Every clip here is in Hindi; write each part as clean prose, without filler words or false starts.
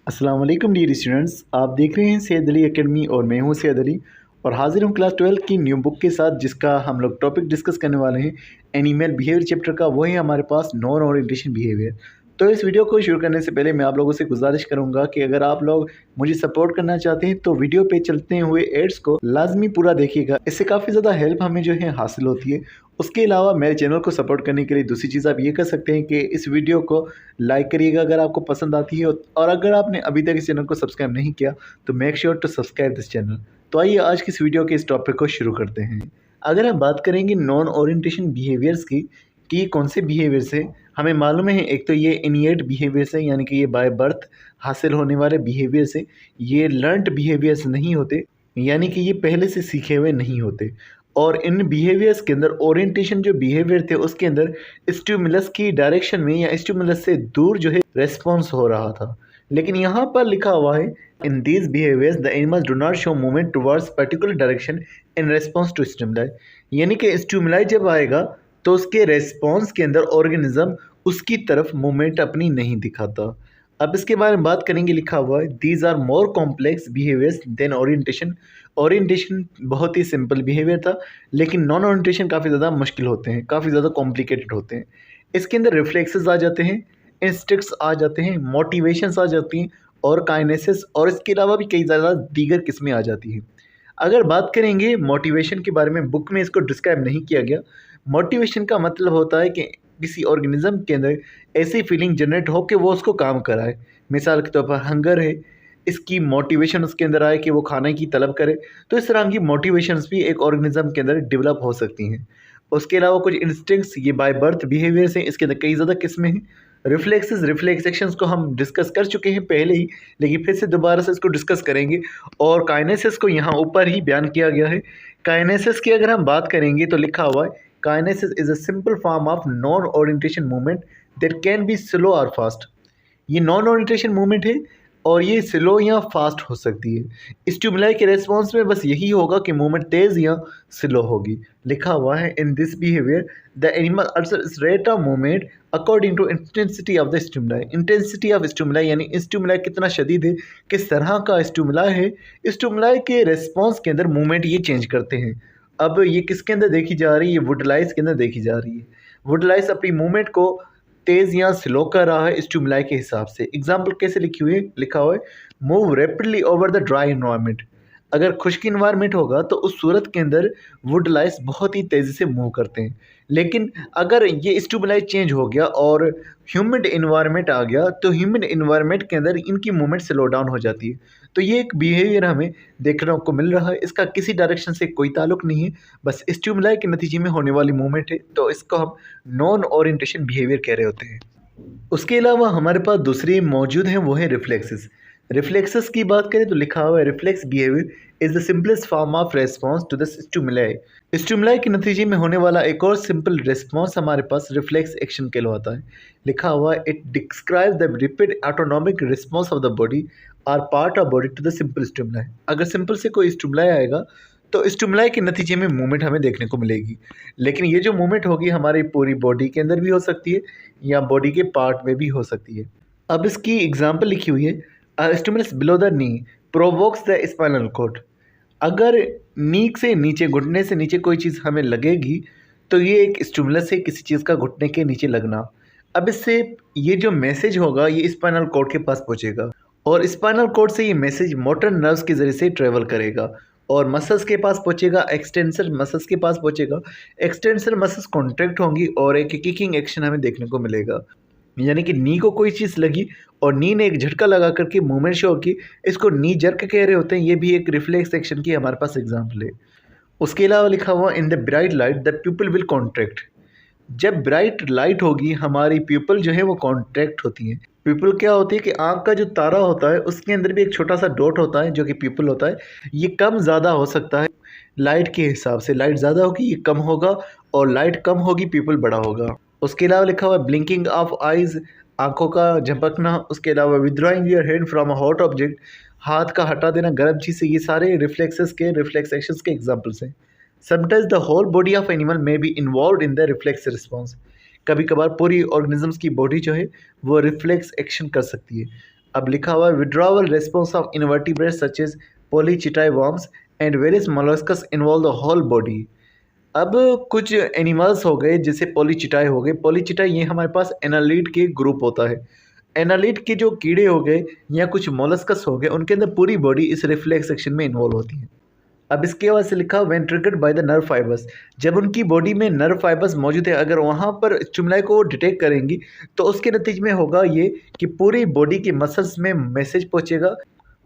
अस्सलाम वालेकुम डियर स्टूडेंट्स, आप देख रहे हैं सैयद अली एकेडमी और मैं हूं सैयद अली और हाजिर हूं क्लास 12 की न्यू बुक के साथ जिसका हम लोग टॉपिक डिस्कस करने वाले हैं एनिमल बिहेवियर चैप्टर का। वो है हमारे पास नॉन ओरिएंटेशन बिहेवियर। तो इस वीडियो को शुरू करने से पहले मैं आप लोगों से गुजारिश करूंगा कि अगर आप लोग मुझे सपोर्ट करना चाहते हैं तो वीडियो पे चलते हुए एड्स को लाजमी पूरा देखिएगा। इससे काफ़ी ज़्यादा हेल्प हमें जो है हासिल होती है। उसके अलावा मेरे चैनल को सपोर्ट करने के लिए दूसरी चीज़ आप ये कर सकते हैं कि इस वीडियो को लाइक करिएगा अगर आपको पसंद आती है, और अगर आपने अभी तक इस चैनल को सब्सक्राइब नहीं किया तो make sure to subscribe this channel. तो आइए आज की इस वीडियो के इस टॉपिक को शुरू करते हैं। अगर हम बात करेंगे नॉन ओरिएंटेशन बिहेवियर्स की कि कौन से बिहेवियर्स है, हमें मालूम है एक तो ये इनिएट बिहेवियर्स है, यानी कि ये बाय बर्थ हासिल होने वाले बिहेवियर्स है। ये लर्नड बिहेवियर्स नहीं होते, यानी कि ये पहले से सीखे हुए नहीं होते। और इन बिहेवियर्स के अंदर ओरिएंटेशन जो बिहेवियर थे उसके अंदर स्टिमुलस की डायरेक्शन में या स्टिमुलस से दूर जो है रेस्पॉन्स हो रहा था। लेकिन यहाँ पर लिखा हुआ है in these behaviours the animals do not show movement towards particular direction in response to stimuli, यानी कि स्टिमुलाई जब आएगा तो उसके रेस्पॉन्स के अंदर ऑर्गेनिज्म उसकी तरफ मूवमेंट अपनी नहीं दिखाता। अब इसके बारे में बात करेंगे, लिखा हुआ है these are more complex behaviours than orientation. Orientation बहुत ही सिंपल बिहेवियर था, लेकिन नॉन ओरिएंटेशन काफ़ी ज़्यादा मुश्किल होते हैं, काफ़ी ज़्यादा कॉम्प्लिकेटेड होते हैं। इसके अंदर रिफ्लेक्सेस आ जाते हैं, इंस्टिक्ट्स आ जाते हैं, मोटिवेशंस आ जाती हैं और काइनेसिस, और इसके अलावा भी कई ज़्यादा दीगर किस्में आ जाती हैं। अगर बात करेंगे मोटिवेशन के बारे में, बुक में इसको डिस्क्राइब नहीं किया गया। मोटिवेशन का मतलब होता है कि किसी ऑर्गेनिज्म के अंदर ऐसी फीलिंग जनरेट हो कि वो उसको काम कराए। मिसाल के तौर पर हंगर है, इसकी मोटिवेशन उसके अंदर आए कि वो खाने की तलब करे। तो इस तरह की मोटिवेशंस भी एक ऑर्गेनिज्म के अंदर डेवलप हो सकती हैं। उसके अलावा कुछ इंस्टिंक्ट्स, ये बाय बर्थ बिहेवियर्स हैं, इसके अंदर कई ज़्यादा किस्में हैं। रिफ्लेक्सेस को हम डिस्कस कर चुके हैं पहले ही, लेकिन फिर से दोबारा से इसको डिस्कस करेंगे। और काइनेसिस को यहाँ ऊपर ही बयान किया गया है। काइनेसिस की अगर हम बात करेंगे तो लिखा हुआ है kinesis is a simple form of non orientation movement that can be slow और फास्ट। ये नॉन ओरिएंटेशन मूवमेंट है और ये स्लो या फास्ट हो सकती है। स्टिमुलाई के रेस्पॉन्स में बस यही होगा कि मूवमेंट तेज़ या स्लो होगी। लिखा हुआ है in this behaviour the animal alters rate of movement according to intensity of the stimuli. Intensity of stimuli यानी स्टिमुलाई कितना शदीद है, किस तरह का स्टिमुलाई है, स्टिमुलाई के रेस्पॉन्स के अंदर मूवमेंट ये चेंज करते हैं। अब ये किसके अंदर देखी जा रही है, ये वुडलाइस के अंदर देखी जा रही है। वुडलाइस अपनी मूवमेंट को तेज़ या स्लो कर रहा है स्टिमुलाई के हिसाब से। एग्जाम्पल कैसे लिखी हुई है, लिखा हुआ है move rapidly over the dry environment. अगर खुश्क इन्वायरमेंट होगा तो उस सूरत के अंदर वुडलाइस बहुत ही तेज़ी से मूव करते हैं। लेकिन अगर ये स्टिमुलाई चेंज हो गया और ह्यूमिड इन्वायरमेंट आ गया तो ह्यूमिड इन्वायरमेंट के अंदर इनकी मूवमेंट स्लो डाउन हो जाती है। तो ये एक बिहेवियर हमें देखने को मिल रहा है, इसका किसी डायरेक्शन से कोई ताल्लुक नहीं है, बस स्टिमुलाई के नतीजे में होने वाली मूवमेंट है। तो इसको हम नॉन ओरिएंटेशन बिहेवियर कह रहे होते हैं। उसके अलावा हमारे पास दूसरी मौजूद हैं, वो है रिफ्लेक्सेस। रिफ्लेक्सेस की बात करें तो लिखा हुआ है reflex behaviour is the simplest form of response to the stimuli. Stimuli के नतीजे में होने वाला एक और सिंपल रेस्पॉन्स हमारे पास रिफ्लेक्स एक्शन कहलाता है। लिखा हुआ है it describe the repeat autonomic response of the body or part of body to the simple stimuli. अगर सिंपल से कोई स्टिमुलाई आएगा तो स्टिमुलाई के नतीजे में मूवमेंट हमें देखने को मिलेगी, लेकिन ये जो मूवमेंट होगी हमारी पूरी बॉडी के अंदर भी हो सकती है या बॉडी के पार्ट में भी हो सकती है। अब इसकी एग्जांपल लिखी हुई है stimulus below the knee provokes the spinal cord. अगर नी से नीचे, घुटने से नीचे कोई चीज़ हमें लगेगी तो ये एक स्टिमुलस है, किसी चीज़ का घुटने के नीचे लगना। अब इससे ये जो मैसेज होगा ये स्पाइनल कॉर्ड के पास पहुँचेगा और स्पाइनल कॉर्ड से ये मैसेज मोटर नर्व्स के ज़रिए से ट्रेवल करेगा और मसल्स के पास पहुँचेगा, एक्सटेंसर मसल्स के पास पहुँचेगा। एक्सटेंसर मसल्स कॉन्ट्रैक्ट होंगी और एक किकिंग एक्शन हमें देखने को मिलेगा, यानी कि नी को कोई चीज़ लगी और नी ने एक झटका लगा करके मूवमेंट शो की, इसको नी जर्क कह रहे होते हैं। ये भी एक रिफ्लेक्स एक्शन की हमारे पास एग्जाम्पल है। उसके अलावा लिखा हुआ in the bright light the pupal will contract. जब ब्राइट लाइट होगी हमारी प्यूपल जो है वो कॉन्ट्रैक्ट होती हैं। प्यूपल क्या होती है कि आँख का जो तारा होता है उसके अंदर भी एक छोटा सा डॉट होता है जो कि प्यूपल होता है। ये कम ज़्यादा हो सकता है लाइट के हिसाब से, लाइट ज़्यादा होगी ये कम होगा और लाइट कम होगी प्यूपल बड़ा होगा। उसके अलावा लिखा हुआ है ब्लिंकिंग ऑफ आइज़, आँखों का झपकना। उसके अलावा withdrawing your hand from a hot object, हाथ का हटा देना गर्म चीज़ से। ये सारे रिफ्लेक्सेस के रिफ्लेक्स एक्शंस के एग्जाम्पल्स हैं। Sometimes the whole body of animal may be involve in the reflex response. कभी कभार पूरी ऑर्गेनिजम्स की बॉडी जो है वो रिफ्लेक्स एक्शन कर सकती है। अब लिखा हुआ है withdrawal response of invertebrates such as polychaete worms and various molluscs involve the whole body. अब कुछ एनिमल्स हो गए जैसे पॉलीचिटाई हो गए। पॉलीचिटाई ये हमारे पास एनालिड के ग्रुप होता है। एनालिड के जो कीड़े हो गए या कुछ मोलस्कस हो गए उनके अंदर पूरी बॉडी इस रिफ्लेक्स सेक्शन में इन्वॉल्व होती है। अब इसके बाद से लिखा when triggered by the nerve fibres, जब उनकी बॉडी में नर्व फाइबर्स मौजूद है अगर वहाँ पर स्टिमुलाई को डिटेक्ट करेंगी तो उसके नतीजे में होगा ये कि पूरी बॉडी के मसल्स में मैसेज पहुँचेगा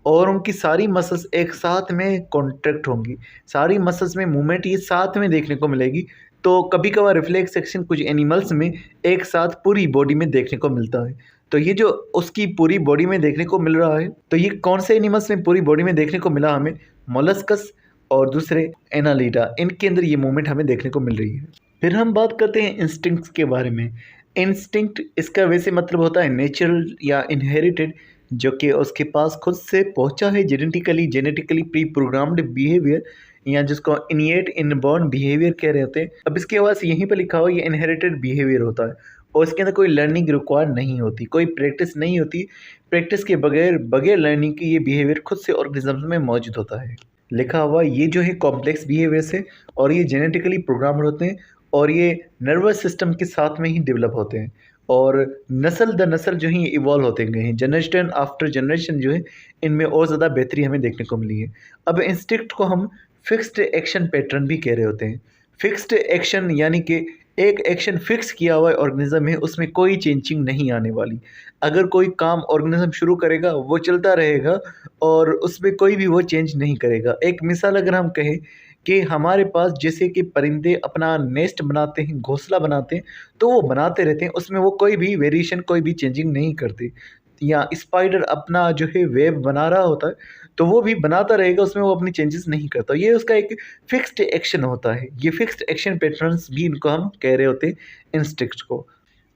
और उनकी सारी मसल्स एक साथ में कॉन्ट्रैक्ट होंगी, सारी मसल्स में मूवमेंट ये साथ में देखने को मिलेगी। तो कभी कभार रिफ्लेक्स सेक्शन कुछ एनिमल्स में एक साथ पूरी बॉडी में देखने को मिलता है। तो ये जो उसकी पूरी बॉडी में देखने को मिल रहा है, तो ये कौन से एनिमल्स में पूरी बॉडी में देखने को मिला हमें? मोलस्कस और दूसरे एनालिडा, इनके अंदर ये मूवमेंट हमें देखने को मिल रही है। फिर हम बात करते हैं इंस्टिंक्ट्स के बारे में। इंस्टिंक्ट इसका वैसे मतलब होता है नेचुरल या इनहेरिटेड, जो कि उसके पास खुद से पहुंचा है जेनेटिकली प्री प्रोग्राम्ड बिहेवियर, या जिसको इनिएट इनबॉर्न बिहेवियर कह रहे होते हैं। अब इसके बाद यहीं पर लिखा हुआ ये इनहेरिटेड बिहेवियर होता है और इसके अंदर कोई लर्निंग रिक्वायर नहीं होती, कोई प्रैक्टिस नहीं होती। प्रैक्टिस के बगैर बगैर लर्निंग की ये बिहेवियर खुद से ऑर्गेनिज्म में मौजूद होता है। लिखा हुआ ये जो है कॉम्प्लेक्स बिहेवियर्स है और ये जेनेटिकली प्रोग्राम्ड होते हैं और ये नर्वस सिस्टम के साथ में ही डेवलप होते हैं और नस्ल द नस्ल जो है इवॉल्व होते गए हैं, जनरेशन आफ्टर जनरेशन जो है इनमें और ज़्यादा बेहतरी हमें देखने को मिली है। अब इंस्टिंक्ट को हम फिक्स्ड एक्शन पैटर्न भी कह रहे होते हैं। फिक्स्ड एक्शन यानी कि एक एक्शन फिक्स किया हुआ ऑर्गेनिज्म है, उसमें कोई चेंजिंग नहीं आने वाली। अगर कोई काम ऑर्गेनिज्म शुरू करेगा वो चलता रहेगा और उसमें कोई भी वो चेंज नहीं करेगा। एक मिसाल अगर हम कहें कि हमारे पास जैसे कि परिंदे अपना नेस्ट बनाते हैं, घोंसला बनाते हैं, तो वो बनाते रहते हैं, उसमें वो कोई भी वेरिएशन कोई भी चेंजिंग नहीं करते। या स्पाइडर अपना जो है वेब बना रहा होता है तो वो भी बनाता रहेगा, उसमें वो अपनी चेंजेस नहीं करता। ये उसका एक फिक्स्ड एक्शन होता है। ये फिक्स्ड एक्शन पैटर्न्स भी इनको हम कह रहे होते हैं इंस्टिंक्ट्स को।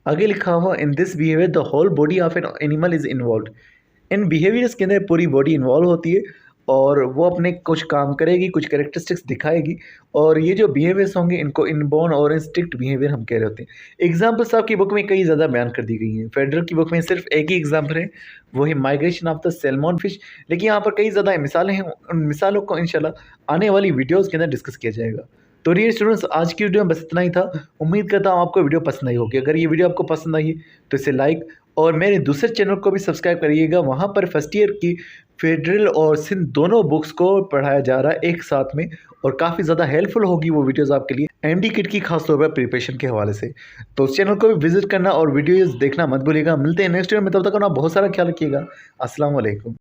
आगे लिखा हुआ in this behaviour the whole body of an animal is involve. इन बिहेवियर्स के अंदर पूरी बॉडी इन्वॉल्व होती है और वो अपने कुछ काम करेगी, कुछ कैरेक्टरिस्टिक्स दिखाएगी और ये जो बिहेवियर्स होंगे इनको इनबॉर्न और इंस्टिंक्ट बिहेवियर हम कह रहे होते हैं। एग्जाम्पल्स आपकी बुक में कई ज़्यादा बयान कर दी गई हैं। फेडरल की बुक में सिर्फ एक ही एग्जाम्पल है, वो है migration of the salmon fish, लेकिन यहाँ पर कई ज़्यादा मिसालें हैं। उन मिसालों को इंशाल्लाह आने वाली वीडियोज़ के अंदर डिस्कस किया जाएगा। तो डियर स्टूडेंट्स, आज की वीडियो में बस इतना ही था। उम्मीद करता हूँ आपको वीडियो पसंद आई होगी। अगर ये वीडियो आपको पसंद आई है तो इसे लाइक और मेरे दूसरे चैनल को भी सब्सक्राइब करिएगा। वहाँ पर फर्स्ट ईयर की फेडरल और सिंध दोनों बुक्स को पढ़ाया जा रहा है एक साथ में और काफ़ी ज़्यादा हेल्पफुल होगी वो वीडियोज़ आपके लिए एमडी किट की खास तौर पर प्रिपरेशन के हवाले से। तो उस चैनल को भी विजिट करना और वीडियोज़ देखना मत भूलिएगा। मिलते हैं नेक्स्ट वीडियो में, तब तक अपना बहुत सारा ख्याल रखिएगा। अस्सलाम वालेकुम।